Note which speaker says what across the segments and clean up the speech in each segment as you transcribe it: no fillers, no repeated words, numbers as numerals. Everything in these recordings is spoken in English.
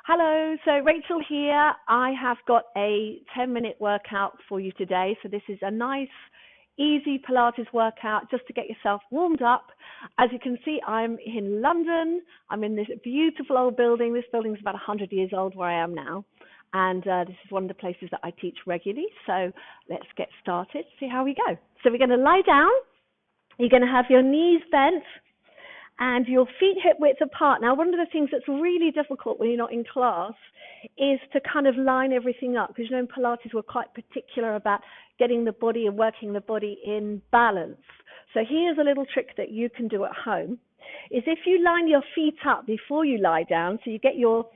Speaker 1: Hello, so Rachel here. I have got a 10-minute workout for you today. So this is a nice, easy Pilates workout just to get yourself warmed up. As you can see, I'm in London. I'm in this beautiful old building. This building is about 100 years old where I am now. And this is one of the places that I teach regularly. So let's get started, see how we go. So we're going to lie down. You're going to have your knees bent and your feet hip width apart. Now, one of the things that's really difficult when you're not in class is to kind of line everything up, because, you know, in Pilates, we're quite particular about getting the body and working the body in balance. So here's a little trick that you can do at home, is if you line your feet up before you lie down, so you get your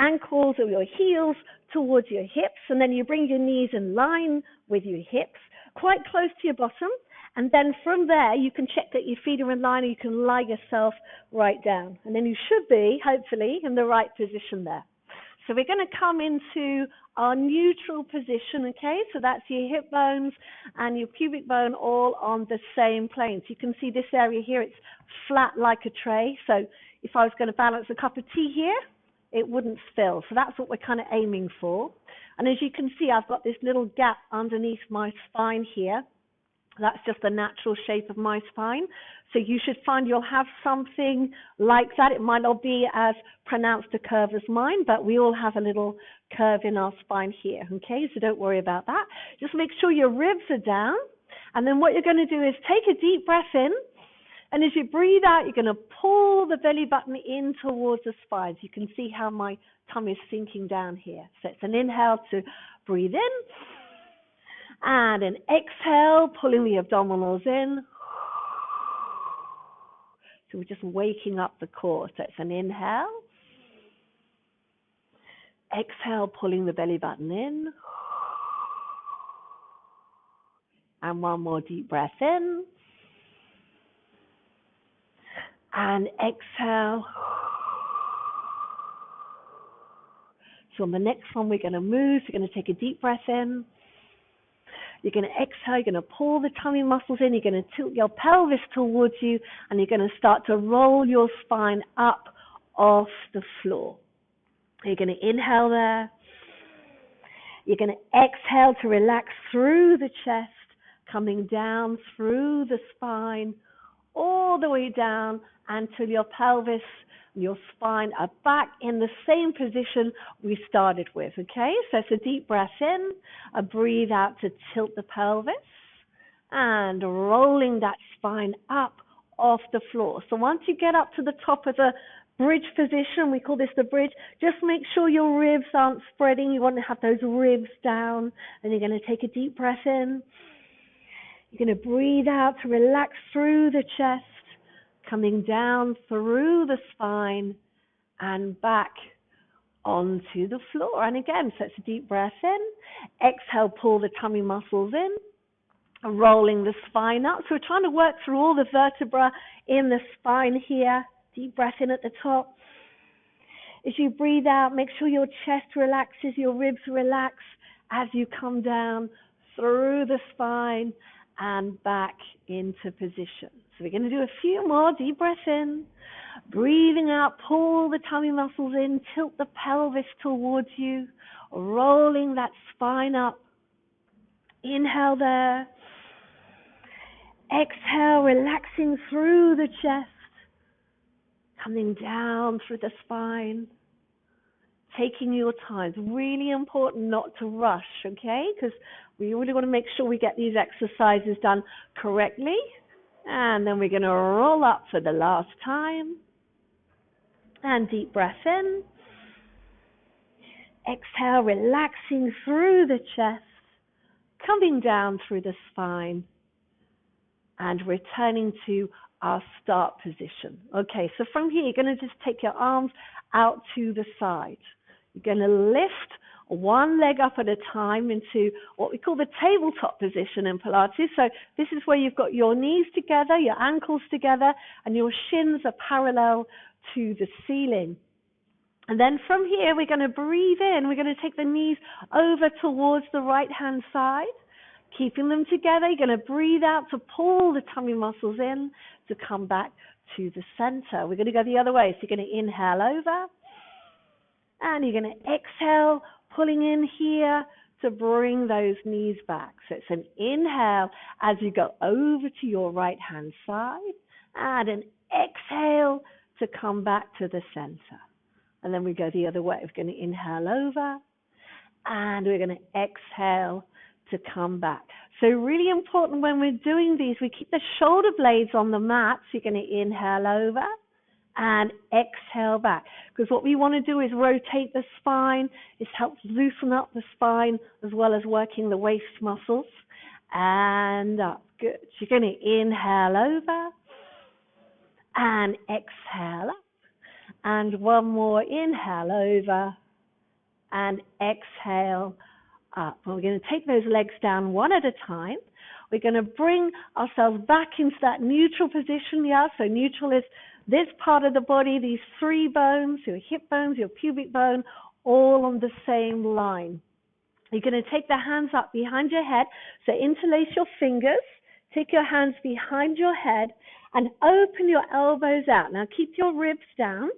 Speaker 1: ankles or your heels towards your hips, and then you bring your knees in line with your hips, quite close to your bottom. And then from there, you can check that your feet are in line and you can lie yourself right down. And then you should be, hopefully, in the right position there. So we're going to come into our neutral position, okay? So that's your hip bones and your pubic bone all on the same plane. So you can see this area here, it's flat like a tray. So if I was going to balance a cup of tea here, it wouldn't spill. So that's what we're kind of aiming for. And as you can see, I've got this little gap underneath my spine here. That's just the natural shape of my spine. So you should find you'll have something like that. It might not be as pronounced a curve as mine, but we all have a little curve in our spine here, okay? So don't worry about that. Just make sure your ribs are down. And then what you're going to do is take a deep breath in. And as you breathe out, you're going to pull the belly button in towards the spine. So you can see how my tummy is sinking down here. So it's an inhale to breathe in. And an exhale, pulling the abdominals in. So we're just waking up the core. So it's an inhale. Exhale, pulling the belly button in. And one more deep breath in. And exhale. So on the next one, we're going to move. So we're going to take a deep breath in. You're going to exhale, you're going to pull the tummy muscles in, you're going to tilt your pelvis towards you, and you're going to start to roll your spine up off the floor. You're going to inhale there. You're going to exhale to relax through the chest, coming down through the spine, all the way down until your pelvis and your spine are back in the same position we started with, okay? So it's a deep breath in, a breathe out to tilt the pelvis, and rolling that spine up off the floor. So once you get up to the top of the bridge position, we call this the bridge, just make sure your ribs aren't spreading. You want to have those ribs down, and you're going to take a deep breath in. You're going to breathe out to relax through the chest, coming down through the spine and back onto the floor. And again, so it's a deep breath in. Exhale, pull the tummy muscles in, rolling the spine up. So we're trying to work through all the vertebra in the spine here. Deep breath in at the top. As you breathe out, make sure your chest relaxes, your ribs relax as you come down through the spine and back into position. So we're going to do a few more. Deep breath in. Breathing out, pull the tummy muscles in, tilt the pelvis towards you, rolling that spine up. Inhale there. Exhale, relaxing through the chest, coming down through the spine. Taking your time. It's really important not to rush, okay? Because we really want to make sure we get these exercises done correctly. And then we're going to roll up for the last time. And deep breath in. Exhale, relaxing through the chest, coming down through the spine, and returning to our start position. Okay, so from here, you're going to just take your arms out to the side. You're going to lift one leg up at a time into what we call the tabletop position in Pilates. So this is where you've got your knees together, your ankles together, and your shins are parallel to the ceiling. And then from here, we're going to breathe in. We're going to take the knees over towards the right-hand side. keeping them together. You're going to breathe out to pull the tummy muscles in to come back to the center. We're going to go the other way. So you're going to inhale over, and you're going to exhale, pulling in here to bring those knees back. So it's an inhale as you go over to your right hand side, and an exhale to come back to the center. And then we go the other way. We're going to inhale over, and we're going to exhale to come back. So really important when we're doing these, we keep the shoulder blades on the mat. So you're going to inhale over and exhale back. Because what we want to do is rotate the spine. It helps loosen up the spine as well as working the waist muscles. And up. Good. So you're going to inhale over and exhale up. And one more, inhale over and exhale up. And we're going to take those legs down one at a time. We're going to bring ourselves back into that neutral position. Yeah, so neutral is this part of the body, these three bones, your hip bones, your pubic bone, all on the same line. You're going to take the hands up behind your head. So interlace your fingers. Take your hands behind your head and open your elbows out. Now keep your ribs down.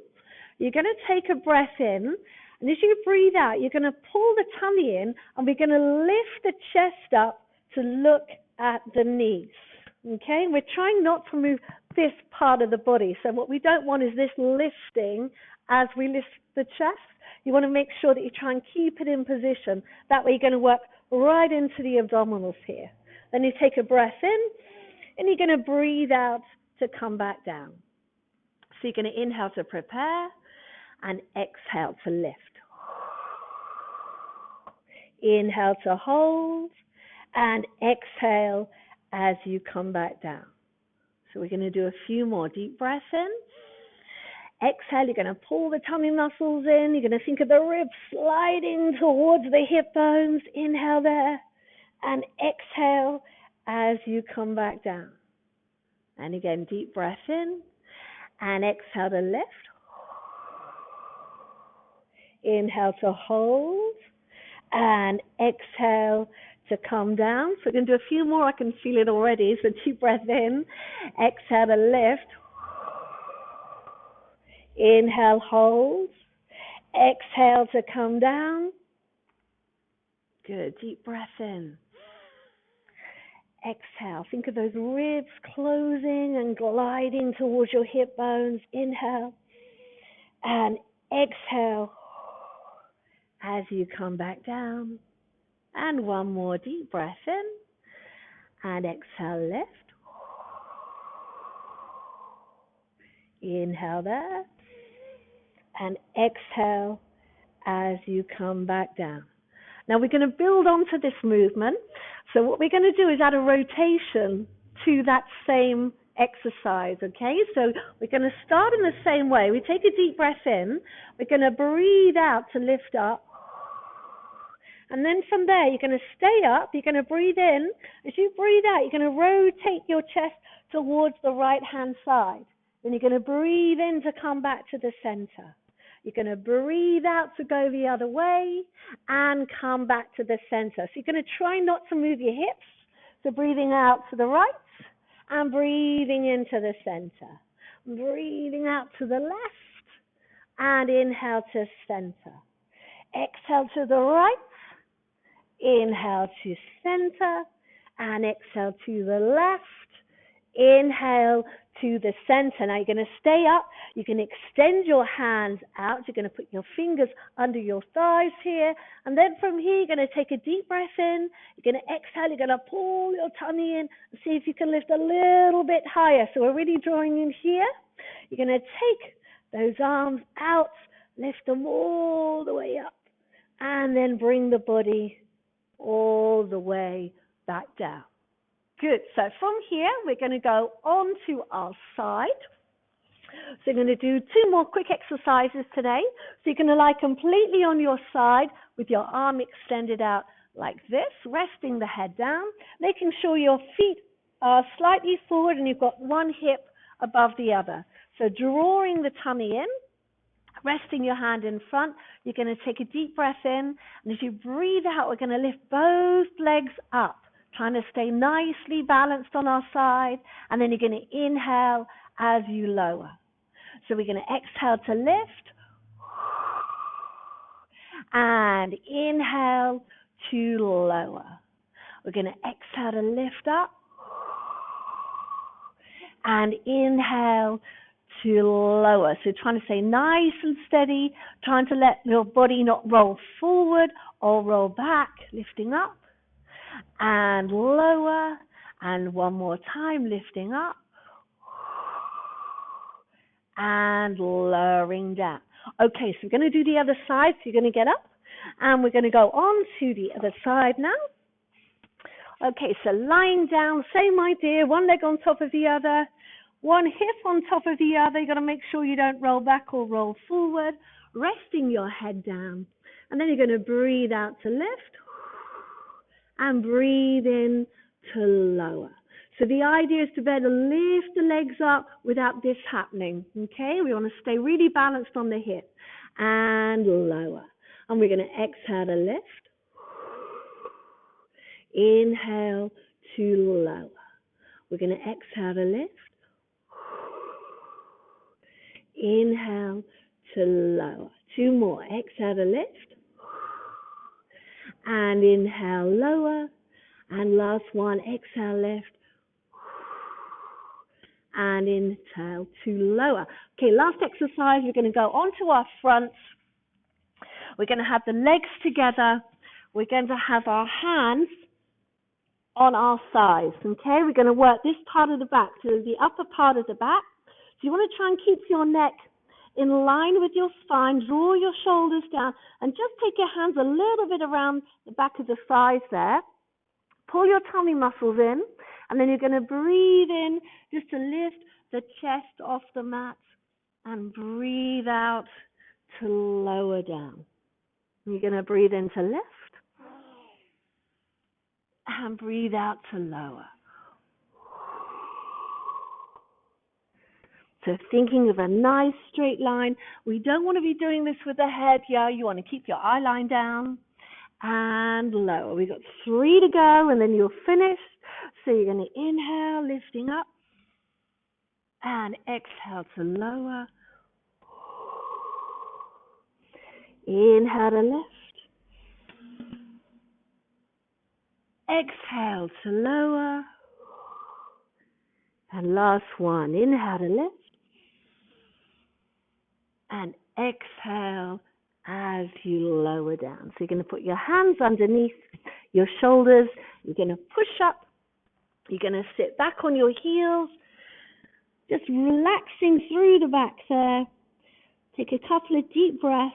Speaker 1: You're going to take a breath in. And as you breathe out, you're going to pull the tummy in, and we're going to lift the chest up to look at the knees. Okay? We're trying not to move this part of the body. So what we don't want is this lifting as we lift the chest. You want to make sure that you try and keep it in position. That way you're going to work right into the abdominals here. Then you take a breath in, and you're going to breathe out to come back down. So you're going to inhale to prepare and exhale to lift. Inhale to hold and exhale as you come back down. So we're going to do a few more deep breaths in. Exhale, you're going to pull the tummy muscles in. You're going to think of the ribs sliding towards the hip bones. Inhale there and exhale as you come back down. And again, deep breath in and exhale to lift. Inhale to hold and exhale to come down. So we're going to do a few more. I can feel it already. So deep breath in, exhale to lift. Inhale, hold. Exhale to come down. Good. Deep breath in. Exhale. Think of those ribs closing and gliding towards your hip bones. Inhale and exhale as you come back down. And one more deep breath in and exhale, lift. Inhale there and exhale as you come back down. Now we're going to build onto this movement. So what we're going to do is add a rotation to that same exercise, okay? So we're going to start in the same way. We take a deep breath in. We're going to breathe out to lift up. And then from there, you're going to stay up. You're going to breathe in. As you breathe out, you're going to rotate your chest towards the right-hand side. Then you're going to breathe in to come back to the center. You're going to breathe out to go the other way and come back to the center. So you're going to try not to move your hips. So breathing out to the right and breathing into the center. Breathing out to the left and inhale to center. Exhale to the right. Inhale to center and exhale to the left. Inhale to the center. Now you're going to stay up. You can extend your hands out. You're going to put your fingers under your thighs here. And then from here, you're going to take a deep breath in. You're going to exhale. You're going to pull your tummy in and see if you can lift a little bit higher. So we're really drawing in here. You're going to take those arms out, lift them all the way up, and then bring the body all the way back down. Good. So from here, we're going to go on to our side. So we're going to do two more quick exercises today. So you're going to lie completely on your side with your arm extended out like this, resting the head down, making sure your feet are slightly forward and you've got one hip above the other. So drawing the tummy in, resting your hand in front. You're going to take a deep breath in, and as you breathe out, we're going to lift both legs up. trying to stay nicely balanced on our side, and then you're going to inhale as you lower. So we're going to exhale to lift, and inhale to lower. We're going to exhale to lift up, and inhale to lower. So trying to stay nice and steady, trying to let your body not roll forward or roll back, lifting up and lower, and one more time, lifting up and lowering down. Okay, so we're going to do the other side. So you're going to get up and we're going to go on to the other side now. Okay, so lying down, same idea, one leg on top of the other, one hip on top of the other. You've got to make sure you don't roll back or roll forward, resting your head down. And then you're going to breathe out to lift and breathe in to lower. So the idea is to better lift the legs up without this happening, okay? We want to stay really balanced on the hip and lower. And we're going to exhale to lift. Inhale to lower. We're going to exhale to lift. Inhale to lower. Two more. Exhale to lift. And inhale, lower. And last one, exhale, lift. And inhale to lower. Okay, last exercise, we're going to go onto our fronts. We're going to have the legs together. We're going to have our hands on our thighs, okay? We're going to work this part of the back, so the upper part of the back. So you want to try and keep your neck in line with your spine, draw your shoulders down, and just take your hands a little bit around the back of the thighs there. Pull your tummy muscles in, and then you're going to breathe in just to lift the chest off the mat, and breathe out to lower down. You're going to breathe in to lift, and breathe out to lower. So thinking of a nice straight line. We don't want to be doing this with the head. Yeah, you want to keep your eye line down and lower. We've got 3 to go, and then you're finished. So you're going to inhale, lifting up, and exhale to lower. Inhale to lift. Exhale to lower. And last one, inhale to lift. And exhale as you lower down. So you're going to put your hands underneath your shoulders. You're going to push up. You're going to sit back on your heels. Just relaxing through the back there. Take a couple of deep breaths.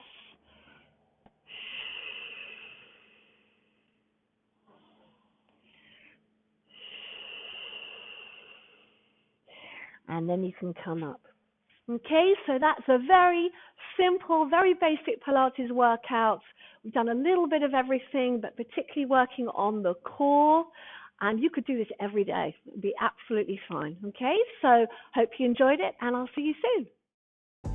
Speaker 1: And then you can come up. Okay, so that's a very simple, very basic Pilates workout. We've done a little bit of everything, but particularly working on the core. And you could do this every day. It would be absolutely fine. Okay, so hope you enjoyed it, and I'll see you soon.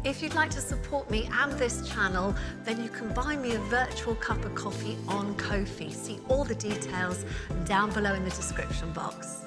Speaker 2: If you'd like to support me and this channel, then you can buy me a virtual cup of coffee on Ko-fi. See all the details down below in the description box.